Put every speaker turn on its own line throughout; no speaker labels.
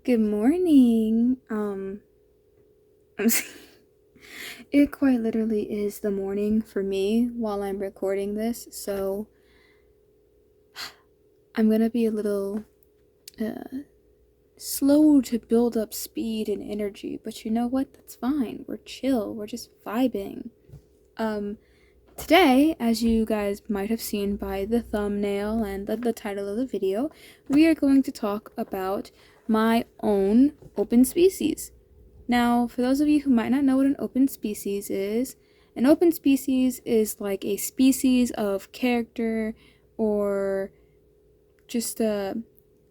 Good morning. It quite literally is the morning for me while I'm recording this, so I'm gonna be a little slow to build up speed and energy, but you know what? That's fine. We're chill. We're just vibing. Um, Today, as you guys might have seen by the thumbnail and the title of the video, we are going to talk about my own open species. Now, for those of you who might not know what an open species is like a species of character or just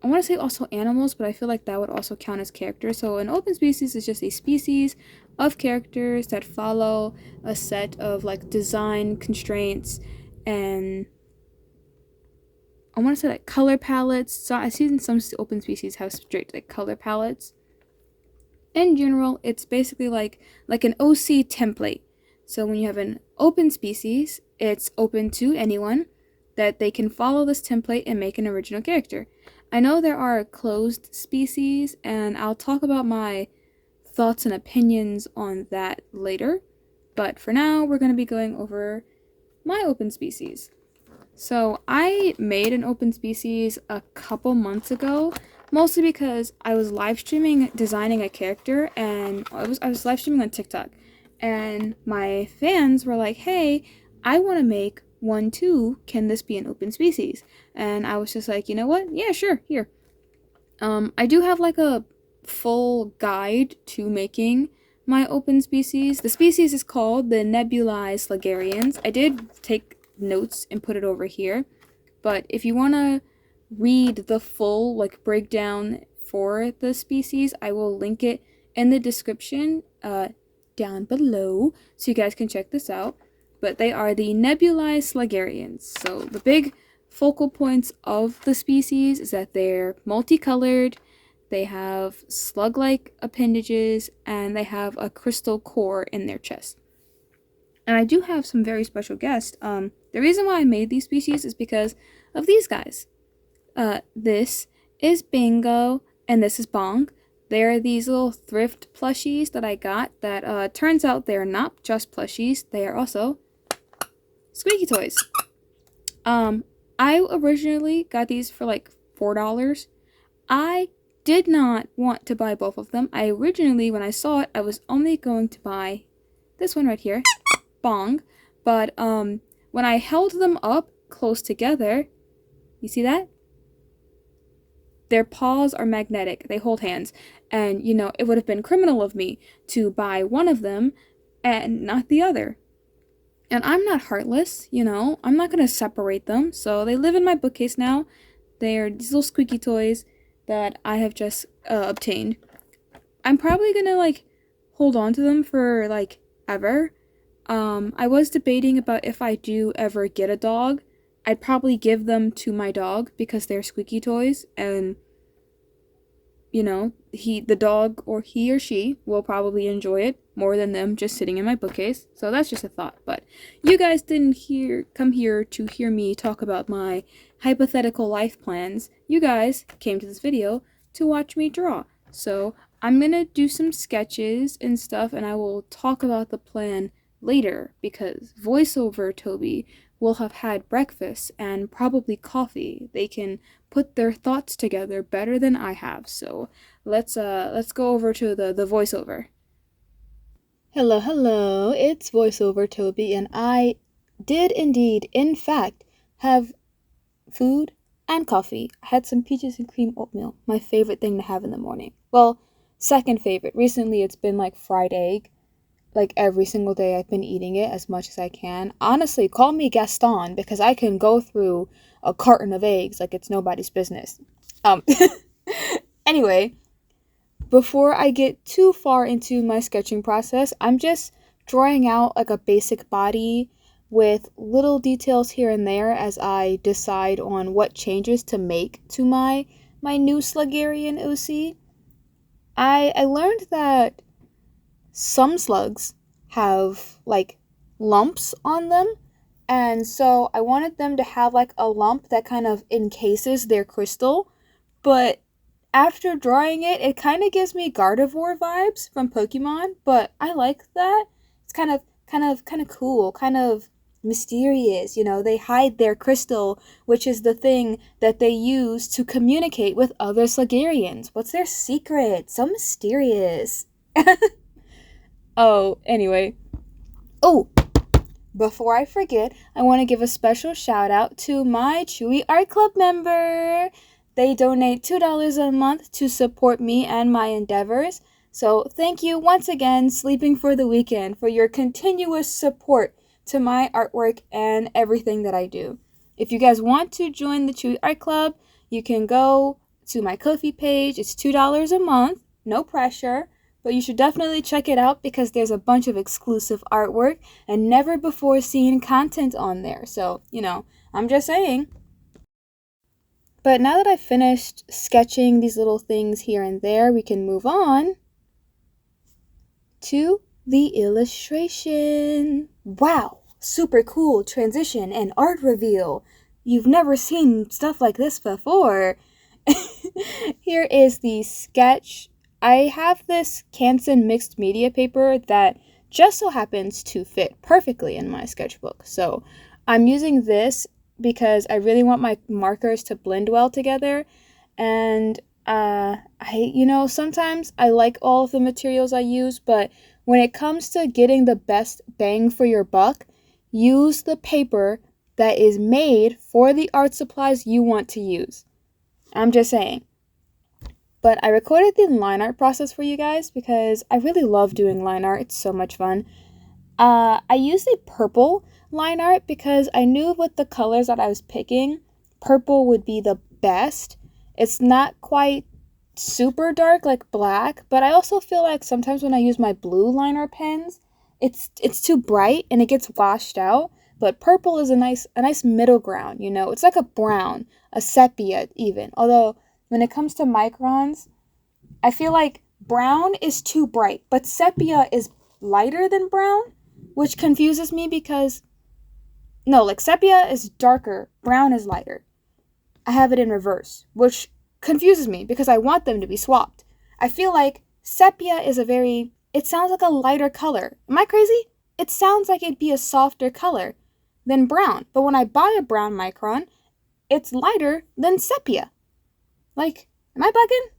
I want to say also animals, but I feel like that would also count as characters. So an open species is just a species of characters that follow a set of like design constraints and I want to say like color palettes. So I've seen some open species have strict like color palettes. In general, it's basically like an OC template. So when you have an open species, it's open to anyone that they can follow this template and make an original character. I know there are closed species, and I'll talk about my thoughts and opinions on that later. But for now, we're going to be going over my open species. So I made an open species a couple months ago, mostly because I was live streaming designing a character, and I was live streaming on TikTok, and my fans were like, "Hey, I want to make one too. Can this be an open species?" And I was just like, you know what? Yeah, sure. Here. I do have like a full guide to making my open species. The species is called the nebulized Sluggarians. I did take notes and put it over here, but if you want to read the full like breakdown for the species, I will link it in the description down below so you guys can check this out. But they are the nebulized Sluggarians. So the big focal points of the species is that they're multicolored, they have slug-like appendages, and they have a crystal core in their chest. And I do have some very special guests. The reason why I made these species is because of these guys. This is Bingo, and this is Bong. They're these little thrift plushies that I got that turns out they're not just plushies, they are also squeaky toys. I originally got these for like $4. I did not want to buy both of them. I originally, when I saw it, I was only going to buy this one right here, Bong. But when I held them up close together, you see that? Their paws are magnetic. They hold hands. And, you know, it would have been criminal of me to buy one of them and not the other. And I'm not heartless, you know. I'm not going to separate them. So they live in my bookcase now. They are these little squeaky toys that I have just obtained. I'm probably going to, like, hold on to them for, like, ever. I was debating about if I do ever get a dog, I'd probably give them to my dog because they're squeaky toys and you know, the dog or he or she will probably enjoy it more than them just sitting in my bookcase. So that's just a thought. But you guys didn't come here to hear me talk about my hypothetical life plans. You guys came to this video to watch me draw. So I'm gonna do some sketches and stuff and I will talk about the plan later because voiceover Toby will have had breakfast and probably coffee. They can put their thoughts together better than I have. So let's go over to the voiceover. Hello, hello. It's voiceover Toby and I did indeed in fact have food and coffee. I had some peaches and cream oatmeal, my favorite thing to have in the morning. Well, second favorite. Recently it's been like fried egg. Like every single day I've been eating it as much as I can. Honestly, call me Gaston because I can go through a carton of eggs like it's nobody's business. Um anyway, before I get too far into my sketching process, I'm just drawing out like a basic body with little details here and there as I decide on what changes to make to my new Sluggarian OC. I learned that some slugs have like lumps on them, and so I wanted them to have like a lump that kind of encases their crystal, but after drawing it, it kind of gives me Gardevoir vibes from Pokemon, but I like that. It's kind of cool, kind of mysterious. You know, they hide their crystal, which is the thing that they use to communicate with other Sluggarians. What's their secret? So mysterious. Oh, anyway. Oh, before I forget, I want to give a special shout out to my Chewy Art Club member. They donate $2 a month to support me and my endeavors. So thank you once again, Sleeping for the Weekend, for your continuous support to my artwork and everything that I do. If you guys want to join the Chewy Art Club, you can go to my Ko-fi page. It's $2 a month, no pressure, but you should definitely check it out because there's a bunch of exclusive artwork and never before seen content on there. So, you know, I'm just saying. But now that I've finished sketching these little things here and there, we can move on to the illustration. Wow, super cool transition and art reveal. You've never seen stuff like this before. Here is the sketch. I have this Canson mixed media paper that just so happens to fit perfectly in my sketchbook. So I'm using this because I really want my markers to blend well together. And sometimes I like all of the materials I use, but when it comes to getting the best bang for your buck, use the paper that is made for the art supplies you want to use. I'm just saying. But I recorded the line art process for you guys because I really love doing line art. It's so much fun. I used a purple line art because I knew with the colors that I was picking, purple would be the best. It's not quite super dark like black, but I also feel like sometimes when I use my blue line art pens, it's too bright and it gets washed out. But purple is a nice middle ground, you know. It's like a brown, a sepia even. Although when it comes to microns, I feel like brown is too bright, but sepia is lighter than brown, which confuses me because sepia is darker, brown is lighter. I have it in reverse, which confuses me because I want them to be swapped. I feel like sepia is it sounds like a lighter color. Am I crazy? It sounds like it'd be a softer color than brown. But when I buy a brown micron, it's lighter than sepia. Like, am I bugging?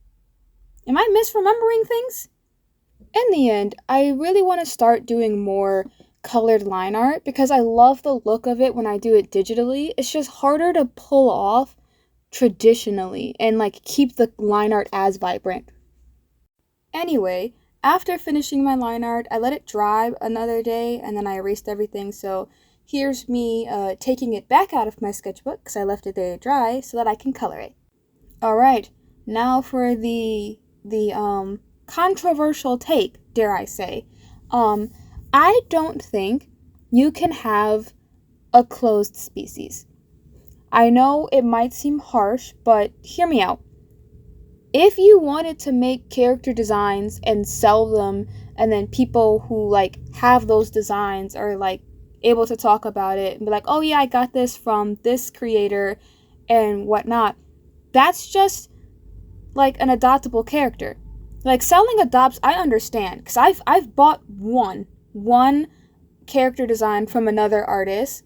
Am I misremembering things? In the end, I really want to start doing more colored line art because I love the look of it when I do it digitally. It's just harder to pull off traditionally and keep the line art as vibrant. Anyway, after finishing my line art, I let it dry another day and then I erased everything. So here's me taking it back out of my sketchbook because I left it there to dry so that I can color it. All right, now for the controversial take, dare I say. I don't think you can have a closed species. I know it might seem harsh, but hear me out. If you wanted to make character designs and sell them, and then people who have those designs are able to talk about it and be like, oh yeah, I got this from this creator and whatnot, that's just an adoptable character. Selling adopts, I understand, because I've bought one character design from another artist,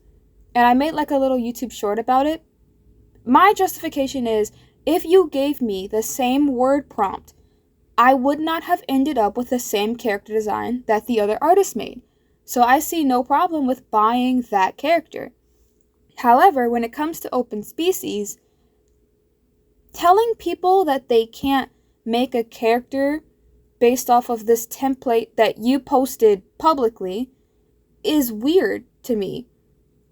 and I made a little YouTube short about it. My justification is, if you gave me the same word prompt, I would not have ended up with the same character design that the other artist made. So I see no problem with buying that character. However, when it comes to open species, telling people that they can't make a character based off of this template that you posted publicly is weird to me,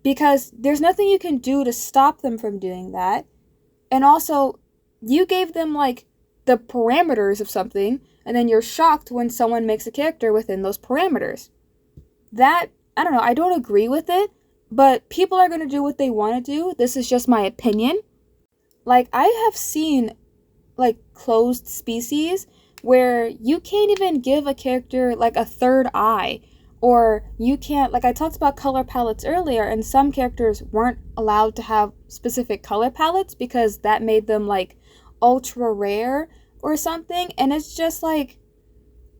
because there's nothing you can do to stop them from doing that. And also, you gave them the parameters of something, and then you're shocked when someone makes a character within those parameters. That, I don't know, I don't agree with it, but people are going to do what they want to do. This is just my opinion. I have seen closed species where you can't even give a character a third eye, or you can't, I talked about color palettes earlier, and some characters weren't allowed to have specific color palettes because that made them ultra rare or something, and it's just like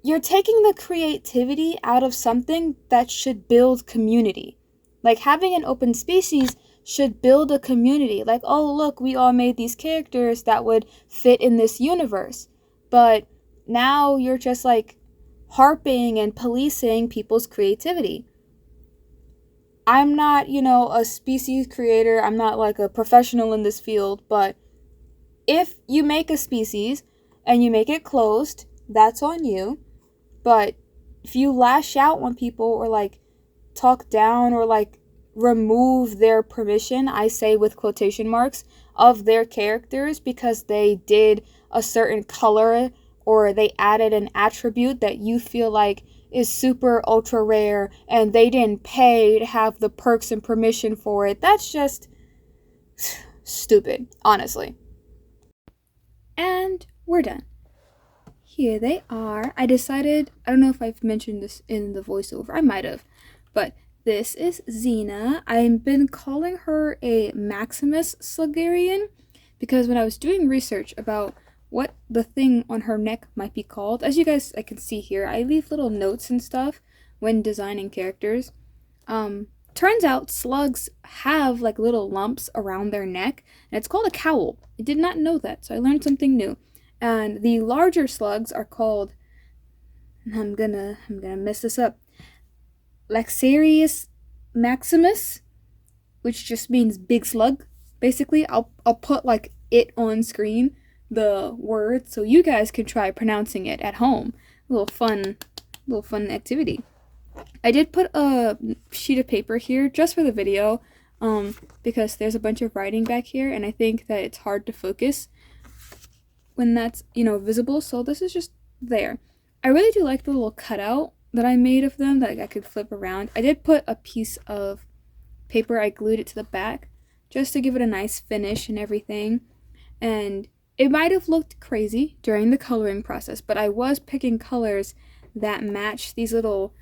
you're taking the creativity out of something that should build community. Like having an open species should build a community. Like, oh, look, we all made these characters that would fit in this universe. But now you're just like harping and policing people's creativity. I'm not, a species creator. I'm not like a professional in this field, but if you make a species and you make it closed, that's on you. But if you lash out on people or like talk down or like remove their permission, I say with quotation marks, of their characters because they did a certain color or they added an attribute that you feel like is super ultra rare and they didn't pay to have the perks and permission for it, that's just stupid, honestly. And we're done. Here they are. I decided, I don't know if I've mentioned this in the voiceover, I might have, but this is Xena. I've been calling her a Maximus Sluggarian because when I was doing research about what the thing on her neck might be called, as you guys I can see here, I leave little notes and stuff when designing characters. Turns out slugs have like little lumps around their neck, and it's called a cowl. I did not know that, so I learned something new. And the larger slugs are called, I'm gonna mess this up, Laxarius maximus, which just means big slug. Basically, I'll put like it on screen, the word, so you guys can try pronouncing it at home. A little fun activity. I did put a sheet of paper here just for the video, because there's a bunch of writing back here, and I think that it's hard to focus when that's, visible, so this is just there. I really do like the little cutout that I made of them that I could flip around. I did put a piece of paper, I glued it to the back just to give it a nice finish and everything, and it might have looked crazy during the coloring process, but I was picking colors that match these little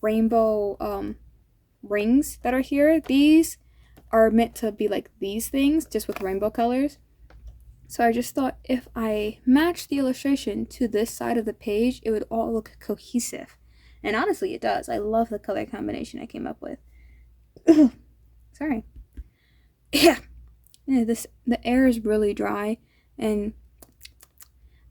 rainbow rings that are here. These are meant to be like these things, just with rainbow colors. So I just thought if I matched the illustration to this side of the page, it would all look cohesive. And honestly, it does. I love the color combination I came up with. Sorry. Yeah, the air is really dry, and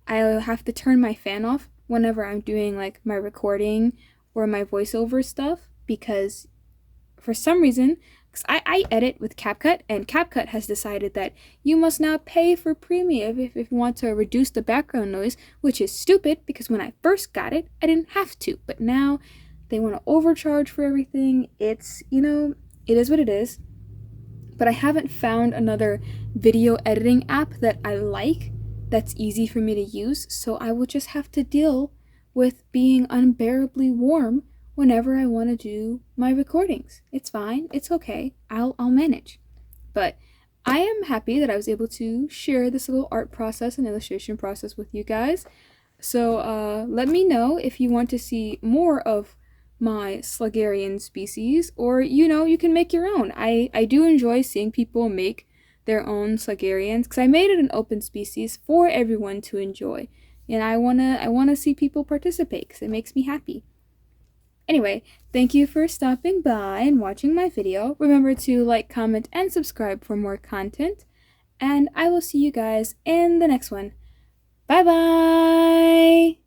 I'll have to turn my fan off whenever I'm doing like my recording or my voiceover stuff, because for some reason, I edit with CapCut, and CapCut has decided that you must now pay for premium if you want to reduce the background noise, which is stupid because when I first got it, I didn't have to, but now they want to overcharge for everything. It's, it is what it is. But I haven't found another video editing app that I like that's easy for me to use, so I will just have to deal with being unbearably warm whenever I want to do my recordings. It's fine. It's okay. I'll manage. But I am happy that I was able to share this little art process and illustration process with you guys. So let me know if you want to see more of my Sluggarian species, or you can make your own. I do enjoy seeing people make their own Sluggarians because I made it an open species for everyone to enjoy, and I wanna see people participate because it makes me happy. Anyway, thank you for stopping by and watching my video. Remember to like, comment, and subscribe for more content, and I will see you guys in the next one. Bye bye!